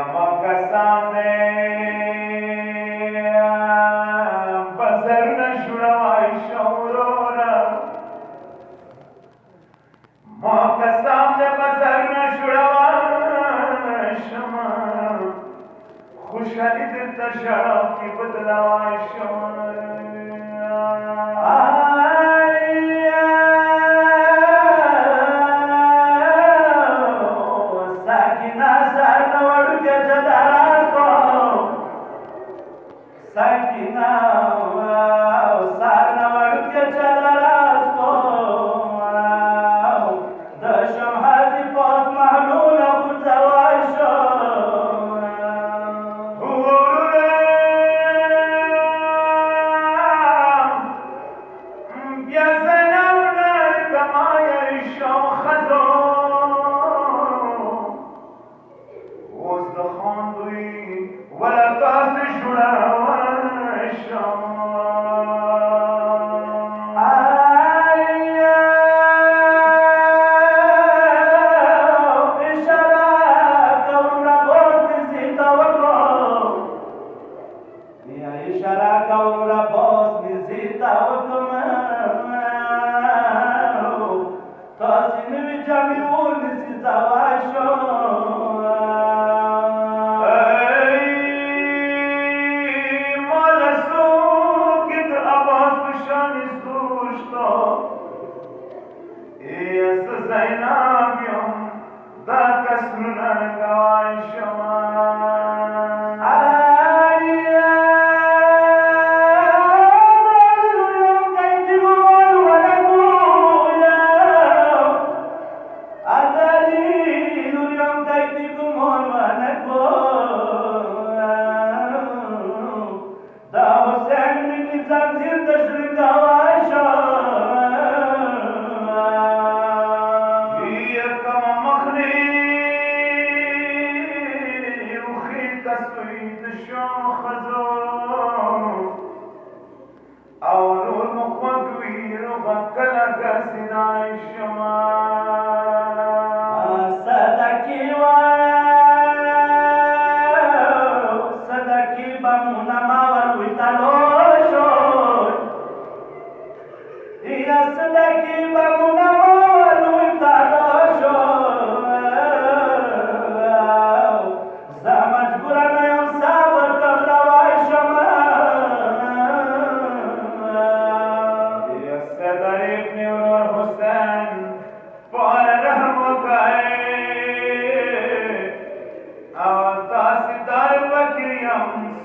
ما کسانه بزر نشوروای شورورا ما کسانه بزر نشوروای شما خوشحالی در تشارا کی بدلوای شما Sakina, sarna varuke chadaras ko, dasham hazi pot mahluna burzawaisho. Biazenam nar tamaya isham khazon, ozdakhandui wala tas shura. Zainabiyom da kasrunan gawai shama تسوید شاخزو اولو مخوگوی رو غکل کسیدای شما صدقی بمونا ماولوی تلوشون یا صدقی بمونا ماولوی تلوشون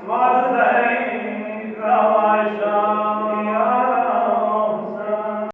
Swazari